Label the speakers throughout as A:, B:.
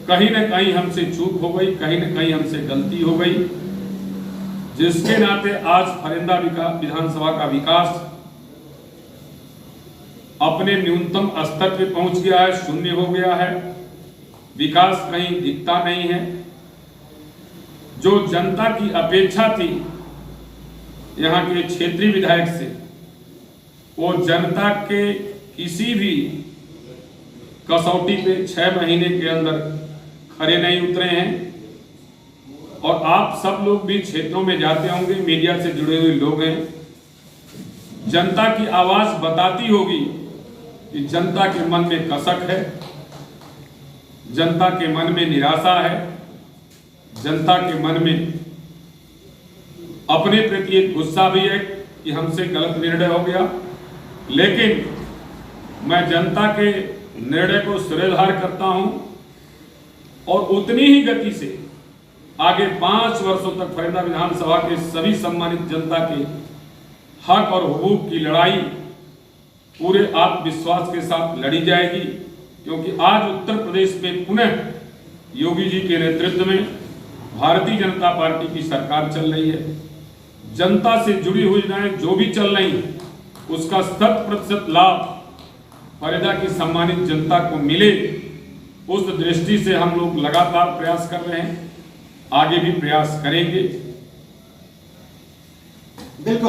A: कहीं न कहीं हमसे चूक हो गई, कहीं न कहीं हमसे गलती हो गई, जिसके नाते आज फरेंदा विधानसभा का विकास अपने न्यूनतम स्तर पे पहुंच गया है, शून्य हो गया है। विकास कहीं दिखता नहीं है। जो जनता की अपेक्षा थी यहाँ के क्षेत्रीय विधायक से, वो जनता के किसी भी कसौटी पे 6 महीने के अंदर खरे नहीं उतरे हैं। और आप सब लोग भी क्षेत्रों में जाते होंगे, मीडिया से जुड़े हुए लोग हैं, जनता की आवाज बताती होगी कि जनता के मन में कसक है, जनता के मन में निराशा है, जनता के मन में अपने प्रति एक गुस्सा भी है कि हमसे गलत निर्णय हो गया। लेकिन मैं जनता के निर्णय को सिरेधार करता हूं और उतनी ही गति से आगे 5 वर्षों तक फरेंदा विधानसभा के सभी सम्मानित जनता के हक और हुकूक की लड़ाई पूरे आत्मविश्वास के साथ लड़ी जाएगी। क्योंकि आज उत्तर प्रदेश में पुनः योगी जी के नेतृत्व में भारतीय जनता पार्टी की सरकार चल रही है। जनता से जुड़ी हुई योजनाएं जो भी चल रही उसका 100% लाभ फरेंदा की सम्मानित जनता को मिले, उस दृष्टि से हम लोग लगातार प्रयास कर रहे हैं, आगे भी प्रयास करेंगे।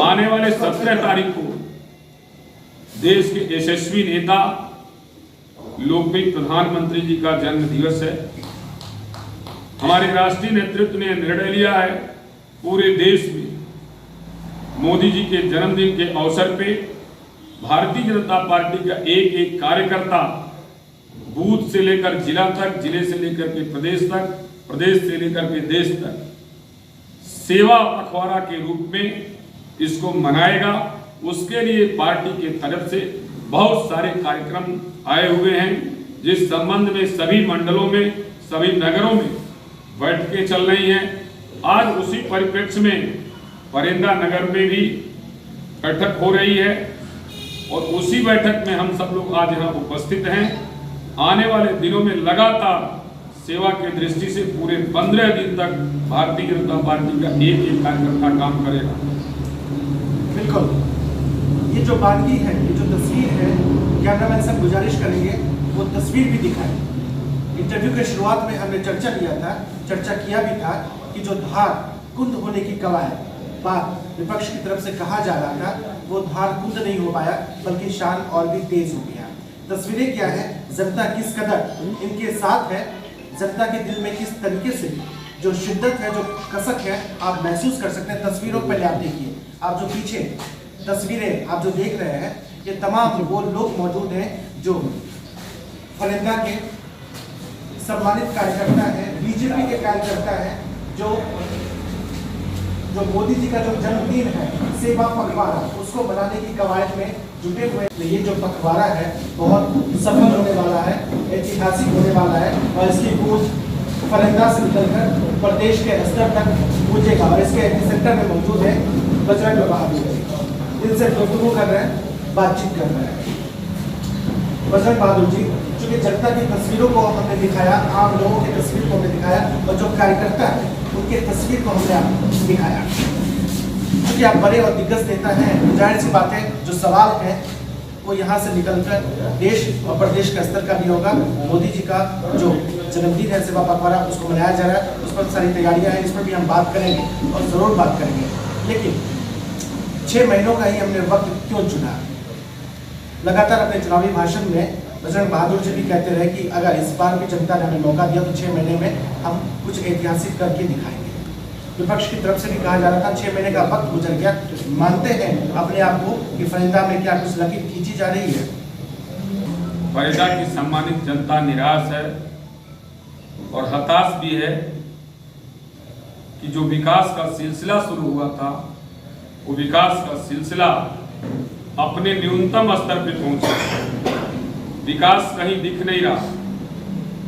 A: आने वाले 17 तारीख को देश के यशस्वी नेता लोकप्रिय प्रधानमंत्री जी का जन्म दिवस है। हमारे राष्ट्रीय नेतृत्व ने निर्णय लिया है पूरे देश में मोदी जी के जन्मदिन के अवसर पे भारतीय जनता पार्टी का एक एक कार्यकर्ता बूथ से लेकर जिला तक, जिले से लेकर के प्रदेश तक, प्रदेश से लेकर के देश तक सेवा पखवाड़ा के रूप में इसको मनाएगा। उसके लिए पार्टी के तरफ से बहुत सारे कार्यक्रम आए हुए हैं, जिस संबंध में सभी मंडलों में, सभी नगरों में बैठकें चल रही हैं। आज उसी परिप्रेक्ष्य में फरेंदा नगर में भी बैठक हो रही है और उसी बैठक में हम सब लोग आज यहाँ उपस्थित हैं। आने वाले दिनों में लगातार सेवा के दृष्टि से पूरे 15 दिन तक भारतीय जनता पार्टी का एक एक कार्यकर्ता काम करेगा।
B: बिल्कुल, ये जो बानगी है, ये जो तस्वीर है, कैमरामैन से गुजारिश करेंगे वो तस्वीर भी दिखाएं। इंटरव्यू के शुरुआत में हमने चर्चा किया भी था कि जो धार कुंद होने की कवायद बात विपक्ष की तरफ से कहा जा रहा था, वो धार कुंद नहीं हो पाया, बल्कि शान और भी तेज हो गया। तस्वीरें क्या है, जनता किस कदर इनके साथ है, जनता के दिल में किस तरीके से जो शिद्दत है, जो कसक है, आप महसूस कर सकते हैं। तस्वीरों पहले आप देखिए, आप जो पीछे तस्वीरें आप जो देख रहे हैं, ये तमाम वो लोग मौजूद हैं जो फरेंदा के सम्मानित कार्यकर्ता हैं, बीजेपी के कार्यकर्ता हैं, जो मोदी जी का जो जन्मदिन है, सेवा पखवाड़ा, उसको बनाने की कवायद में जुटे हुए। ये जो पखवाड़ा है बहुत सफल होने वाला है, ऐतिहासिक होने वाला है और इसकी गूंज फरेंदा से निकलकर प्रदेश के स्तर तक गूंजेगा। और इसके सेंटर में मौजूद है बजरंग बहादुर, इनसे गुफ्तगू कर रहे हैं, बातचीत कर रहे हैं। बजरंग बहादुर जी, चूंकि जनता की तस्वीरों को हमने दिखाया, आम लोगों की तस्वीर को हमने दिखाया और जो कार्यकर्ता है उनकी तस्वीर को हमने आपको दिखाया। क्योंकि आप बड़े और दिग्गज नेता हैं, जाहिर सी बात है जो सवाल है वो यहाँ से निकलकर देश और प्रदेश का स्तर का भी होगा। मोदी जी का जो जन्मदिन है, सेवा पखवाड़ा, उसको मनाया जा रहा है, उस पर सारी तैयारियां हैं, इस पर भी हम बात करेंगे और ज़रूर बात करेंगे। लेकिन 6 महीनों का ही हमने वक्त क्यों चुना? लगातार अपने चुनावी भाषण में बजरंग बहादुर जी भी कहते रहे कि अगर इस बार भी जनता ने हमें मौका दिया तो 6 महीने में हम कुछ ऐतिहासिक करके दिखाएंगे। विपक्ष की तरफ से भी कहा जा रहा था 6 महीने का वक्त गुजर गया, मानते हैं अपने आप को कि फरेंदा में क्या कुछ लकीर खींची जा रही है?
A: फरेंदा की सम्मानित जनता निराश है और हताश भी है कि जो विकास का सिलसिला शुरू हुआ था, वो विकास का सिलसिला अपने न्यूनतम स्तर पर पहुंचा। विकास कहीं दिख नहीं रहा।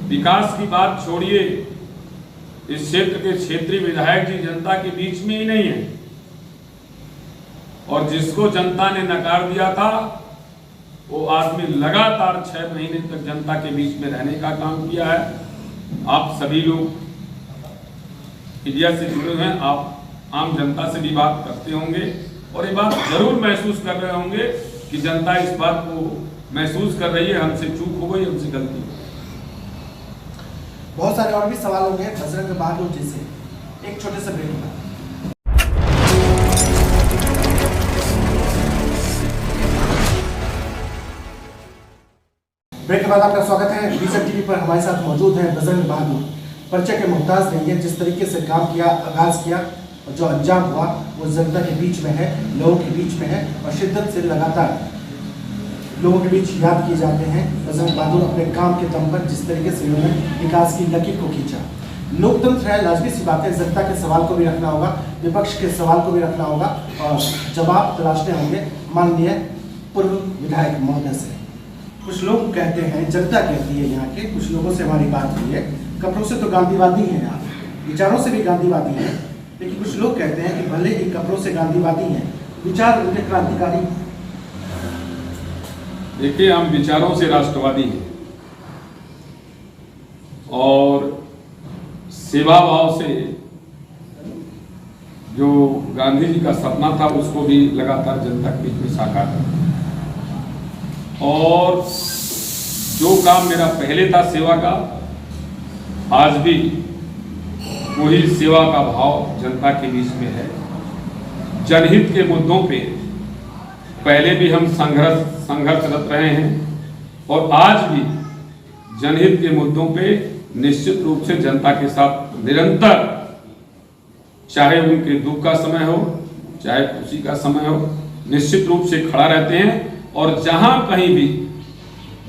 A: विकास की बात छोड़िए, इस क्षेत्र के क्षेत्रीय विधायक जी जनता के बीच में ही नहीं है और जिसको जनता ने नकार दिया था वो आदमी लगातार 6 महीने तक जनता के बीच में रहने का काम किया है। आप सभी लोग मीडिया से जुड़े हुए हैं, आप आम जनता से भी बात करते होंगे और ये बात जरूर महसूस कर रहे होंगे कि जनता इस बात को महसूस कर रही है, हमसे चूक हो गई, हमसे गलती हो गई।
B: बहुत सारे और भी सवाल होंगे बजरंग बहादुर जी से। एक छोटे से ब्रेक में ब्रेक के बाद आपका स्वागत है। विजन टीवी पर हमारे साथ मौजूद है बजरंग बहादुर। परिचय के मोहताज नहीं है, जिस तरीके से काम किया, आगाज किया और जो अंजाम हुआ वो जनता के बीच में है, लोगों के बीच में है और शिद्दत से लगातार लोगों के बीच याद किए जाते हैं। बजरंग बहादुर अपने काम के दम पर जिस तरीके से उन्होंने विकास की लकीर को खींचा। लोकतंत्र है, लाजमी सी बात है, जनता के सवाल को भी रखना होगा, विपक्ष के सवाल को भी रखना होगा और जवाब तलाशने होंगे माननीय पूर्व विधायक महोदय से। कुछ लोग कहते हैं, जनता कहती है यहाँ के, कुछ लोगों से हमारी बात हुई है, कपड़ों से तो गांधीवादी हैं आप, विचारों से भी गांधीवादी हैं, लेकिन कुछ लोग कहते हैं कि भले ही कपड़ों से गांधीवादी हैं, विचार उनके क्रांतिकारी।
A: देखिए, हम विचारों से राष्ट्रवादी हैं और सेवा भाव से जो गांधी जी का सपना था उसको भी लगातार जनता के बीच में साकार किया। और जो काम मेरा पहले था सेवा का, आज भी वही सेवा का भाव जनता के बीच में है। जनहित के मुद्दों पे पहले भी हम संघर्षरत रहे हैं और आज भी जनहित के मुद्दों पे निश्चित रूप से जनता के साथ निरंतर, चाहे उनके दुख का समय हो चाहे खुशी का समय हो, निश्चित रूप से खड़ा रहते हैं। और जहां कहीं भी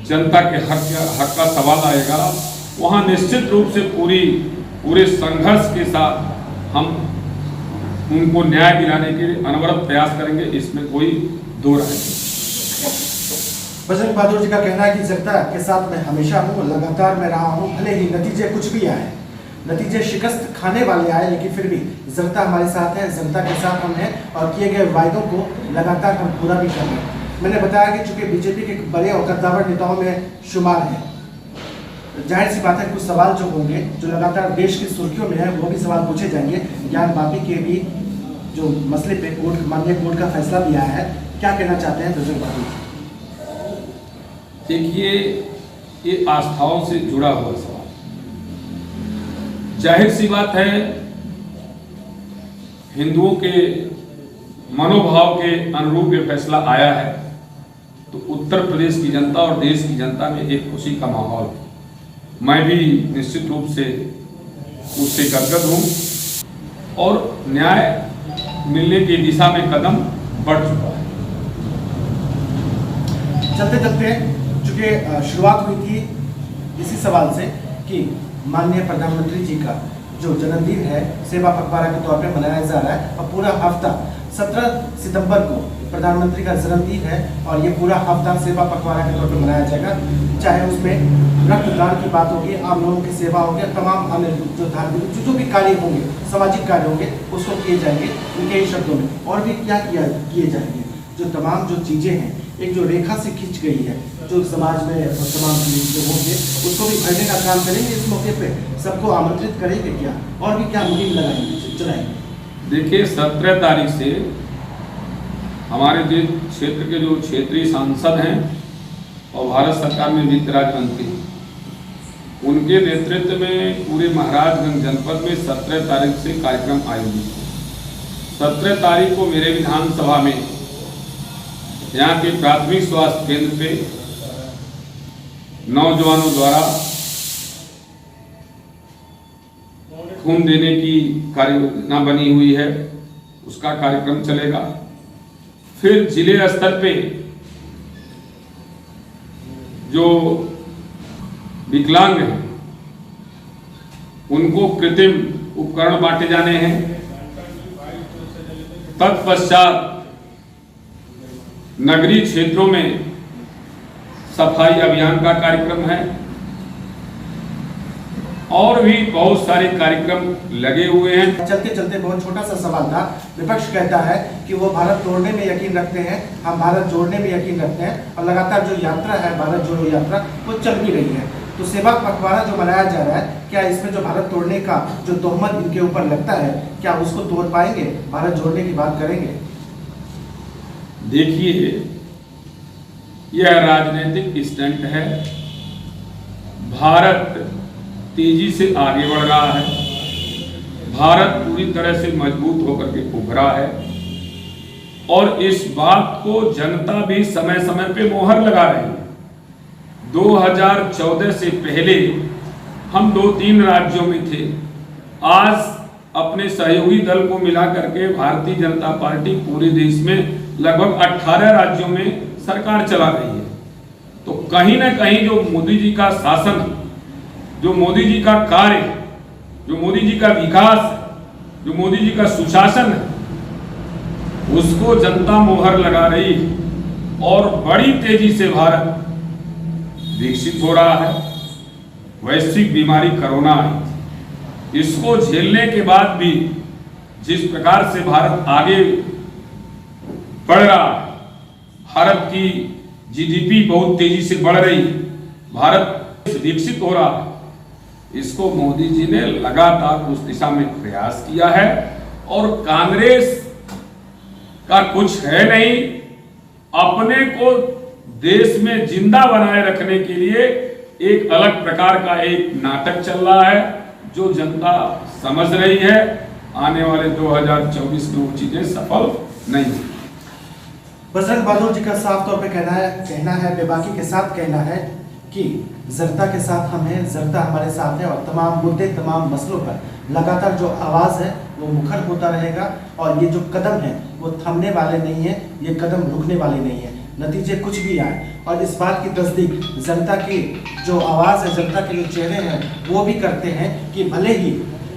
A: जनता के हक का सवाल आएगा वहां निश्चित रूप से पूरे संघर्ष के साथ हम उनको न्याय दिलाने के लिए अनवरत प्रयास करेंगे, इसमें कोई दो राय नहीं।
B: बजरंग बहादुर जी का कहना है कि जनता के साथ मैं हमेशा हूँ, लगातार मैं रहा हूँ, भले ही नतीजे कुछ भी आए, नतीजे शिकस्त खाने वाले आए, लेकिन फिर भी जनता हमारे साथ है, जनता के साथ हम हैं और किए गए वायदों को लगातार हम पूरा भी कर रहे हैं। मैंने बताया कि चूंकि बीजेपी के बड़े और कद्दावर नेताओं में शुमार है, जाहिर सी बात है कुछ सवाल जो होंगे जो लगातार देश की सुर्खियों में है वो भी सवाल पूछे जाएंगे। ज्ञान वापी के भी जो मसले पे माननीय कोर्ट का फैसला भी आया है, क्या कहना चाहते हैं बजरंग बहादुर?
A: देखिए, ये आस्थाओं से जुड़ा हुआ सवाल, जाहिर सी बात है हिंदुओं के मनोभाव के अनुरूप ये फैसला आया है तो उत्तर प्रदेश की जनता और देश की जनता में एक खुशी का माहौल है। मैं भी निश्चित रूप से उससे गदगद हूं और न्याय मिलने की दिशा में कदम बढ़ चुका है।
B: चलते चलते चूंकि शुरुआत हुई थी इसी सवाल से कि माननीय प्रधानमंत्री जी का जो जन्मदिन है सेवा पखवाड़ा के तौर पे मनाया जा रहा है और पूरा हफ्ता 17 सितंबर को प्रधानमंत्री का जन्मदिन है और ये पूरा हफ्ता सेवा पखवाड़ा के तौर पे मनाया जाएगा। चाहे उसमें रक्तदान की बात होगी, आम लोगों की सेवा होगी, तमाम अन्य जो धार्मिक जो भी कार्य होंगे, सामाजिक कार्य होंगे, उसको किए जाएंगे उनके ही शब्दों में। और भी क्या किए जाएंगे, जो तमाम जो चीज़ें हैं, एक जो रेखा से खींच गई है जो समाज में तमाम लोगों के, उसको भी भरने का काम करेंगे। इस मौके पे सबको आमंत्रित करेंगे क्या, और भी क्या मुहिम लगाएंगे, चलाएंगे?
A: देखिए, 17 तारीख से हमारे जो क्षेत्र के जो क्षेत्रीय सांसद हैं और भारत सरकार में वित्त राज्य मंत्री, उनके नेतृत्व में पूरे महाराजगंज जनपद में 17 तारीख से कार्यक्रम आयोजित है। 17 तारीख को मेरे विधानसभा में यहाँ के प्राथमिक स्वास्थ्य केंद्र पे नौजवानों द्वारा खून देने की कार्ययोजना बनी हुई है, उसका कार्यक्रम चलेगा। फिर जिले स्तर पे जो विकलांग हैं उनको कृत्रिम उपकरण बांटे जाने हैं। तत्पश्चात नगरीय क्षेत्रों में सफाई अभियान का कार्यक्रम है और भी बहुत सारे कार्यक्रम लगे हुए हैं।
B: चलते चलते बहुत छोटा सा सवाल था। विपक्ष कहता है कि वो भारत तोड़ने में यकीन रखते हैं, हम भारत जोड़ने में यकीन रखते हैं और लगातार जो यात्रा है भारत जोड़ो यात्रा वो चल भी रही है। तो सेवा पखवाड़ा जो मनाया जा रहा है, क्या इसमें जो भारत तोड़ने का जो तोहमत इनके ऊपर लगता है, क्या उसको तोड़ पाएंगे? भारत जोड़ने की बात करेंगे?
A: देखिए, यह राजनीतिक स्टंट है। भारत तेजी से आगे बढ़ रहा है। भारत पूरी तरह से मजबूत होकर के उभरा है और इस बात को जनता भी समय समय पे मोहर लगा रही है। 2014 से पहले हम 2-3 राज्यों में थे। आज अपने सहयोगी दल को मिला करके भारतीय जनता पार्टी पूरे देश में लगभग 18 राज्यों में सरकार चला रही है। तो कहीं ना कहीं जो मोदी जी का शासन, जो मोदी जी का कार्य, जो मोदी जी का विकास, जो मोदी जी का सुशासन है, उसको जनता मोहर लगा रही है और बड़ी तेजी से भारत विकसित हो रहा है। वैश्विक बीमारी कोरोना आई, इसको झेलने के बाद भी जिस प्रकार से भारत आगे बढ़ रहा है, भारत की जीडीपी बहुत तेजी से बढ़ रही, भारत विकसित हो रहा है, इसको मोदी जी ने लगातार उस दिशा में प्रयास किया है। और कांग्रेस का कुछ है नहीं, अपने को देश में जिंदा बनाए रखने के लिए एक अलग प्रकार का एक नाटक चल रहा है, जो जनता समझ रही है। आने वाले 2024 में वो चीजें सफल नहीं होंगी।
B: बजरंग बहादुर जी का साफ तौर पे कहना है, बेबाकी के साथ कहना है कि जनता के साथ हम हैं, जनता हमारे साथ है और तमाम मुद्दे, तमाम मसलों पर लगातार जो आवाज़ है वो मुखर होता रहेगा और ये जो कदम है वो थमने वाले नहीं है, ये कदम रुकने वाले नहीं है। नतीजे कुछ भी आए और इस बात की तस्दीक जनता की जो आवाज़ है, जनता के जो चेहरे हैं वो भी करते हैं कि भले ही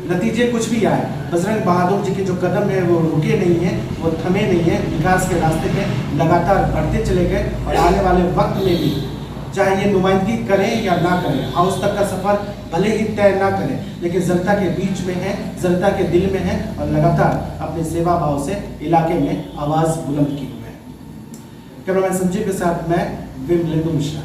B: नतीजे कुछ भी आए, बजरंग बहादुर जी के जो कदम है वो रुके नहीं है, वो थमे नहीं है, विकास के रास्ते पे लगातार बढ़ते चले गए और आने वाले वक्त में भी चाहे ये नुमाइंदगी करें या ना करें, हाउस तक का सफर भले ही तय ना करें, लेकिन जनता के बीच में है, जनता के दिल में है और लगातार अपने सेवा भाव से इलाके में आवाज़ बुलंद की हुई है। कैमरामैन संजीव के साथ मैं विमलेंदु मिश्रा।